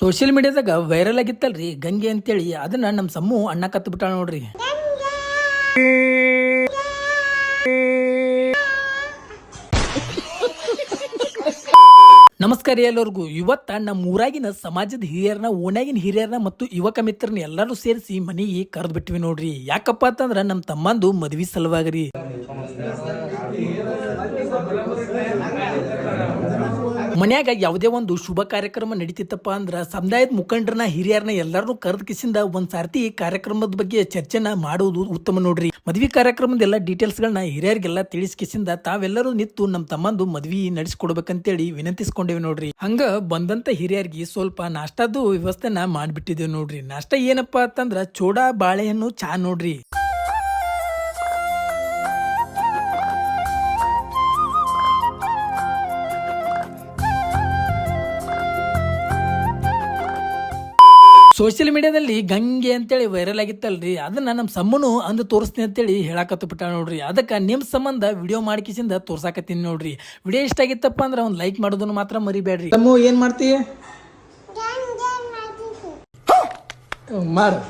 Social ಮೀಡಿಯಾದಾಗ viral ಆಗಿತ್ತಲ್ರಿ ಗಂಗೆ ಅಂತೇಳಿ ಅದನ್ನ ನಮ್ಮ ಸಮ್ಮು ಅಣ್ಣ ಕತ್ತು ಬಿಟ್ಟಾಳ ನೋಡ್ರಿ. ನಮಸ್ಕಾರ ಎಲ್ಲರಿಗೂ. ಇವತ್ತ ನಮ್ಮ ಊರಾಗಿನ ಸಮಾಜದ ಹಿರಿಯರನ್ನ, ಓಣ್ಯಾಗಿನ ಹಿರಿಯರನ್ನ ಮತ್ತು ಯುವಕ ಮಿತ್ರರನ್ನ ಎಲ್ಲರೂ ಸೇರಿಸಿ ಮನೆಗೆ ಕರೆದು ಬಿಟ್ವಿ ನೋಡ್ರಿ. ಯಾಕಪ್ಪ ಅಂತಂದ್ರ ನಮ್ಮ ತಮ್ಮಂದು ಮದ್ವಿ ಸಲುವಾಗ್ರಿ. ಮನ್ಯಾಗ ಯಾವುದೇ ಒಂದು ಶುಭ ಕಾರ್ಯಕ್ರಮ ನಡೀತಿತ್ತಪ್ಪ ಅಂದ್ರ ಸಮುದಾಯದ ಮುಖಂಡರನ್ನ, ಹಿರಿಯರನ್ನ ಎಲ್ಲರನ್ನೂ ಕರೆದ ಕಿಸಿಂದ ಒಂದ್ ಸಾರ್ತಿ ಕಾರ್ಯಕ್ರಮದ ಬಗ್ಗೆ ಚರ್ಚೆನ ಮಾಡುವುದು ಉತ್ತಮ ನೋಡ್ರಿ. ಮದ್ವಿ ಕಾರ್ಯಕ್ರಮದ ಎಲ್ಲ ಡೀಟೇಲ್ಸ್ ಗಳನ್ನ ಹಿರಿಯರಿಗೆಲ್ಲ ತಿಳಿಸ್ಕಿಸಿಂದ ತಾವೆಲ್ಲರೂ ನಿಂತು ನಮ್ಮ ತಮ್ಮಂದು ಮದ್ವಿ ನಡೆಸ್ಕೊಡ್ಬೇಕಂತೇಳಿ ವಿನಂತಿಸ್ಕೊಂಡೇವಿ ನೋಡ್ರಿ. ಹಂಗ ಬಂದಂತ ಹಿರಿಯರಿಗೆ ಸ್ವಲ್ಪ ನಾಷ್ಟಾದು ವ್ಯವಸ್ಥೆನ ಮಾಡ್ಬಿಟ್ಟಿದ್ದೇವೆ ನೋಡ್ರಿ. ನಾಷ್ಟ ಏನಪ್ಪಾ ಅಂತಂದ್ರ ಚೋಡಾ ಬಾಳೆಹಣ್ಣು ಚಾ ನೋಡ್ರಿ. ಸೋಷಿಯಲ್ ಮೀಡಿಯಾದಲ್ಲಿ ಗಂಗೆ ಅಂತೇಳಿ ವೈರಲ್ ಆಗಿತ್ತಲ್ರಿ, ಅದನ್ನ ನಮ್ಮ ಸಮ್ಮನು ಅಂದು ತೋರಿಸ್ತೀನಿ ಅಂತೇಳಿ ಹೇಳಾಕತ್ತು ಬಿಟ್ಟ ನೋಡ್ರಿ. ಅದಕ್ಕೆ ನಿಮ್ಮ ಸಂಬಂಧ ವಿಡಿಯೋ ಮಾಡ್ಕಿಸಿಂದ ತೋರ್ಸಾಕತ್ತೀನಿ ನೋಡ್ರಿ. ವಿಡಿಯೋ ಇಷ್ಟ ಆಗಿತ್ತಪ್ಪ ಅಂದ್ರೆ ಒಂದು ಲೈಕ್ ಮಾಡೋದನ್ನು ಮಾತ್ರ ಮರಿಬೇಡ್ರಿ. ತಮ್ಮ ಏನ್ ಮಾಡ್ತೀಯ ಮಾಡು.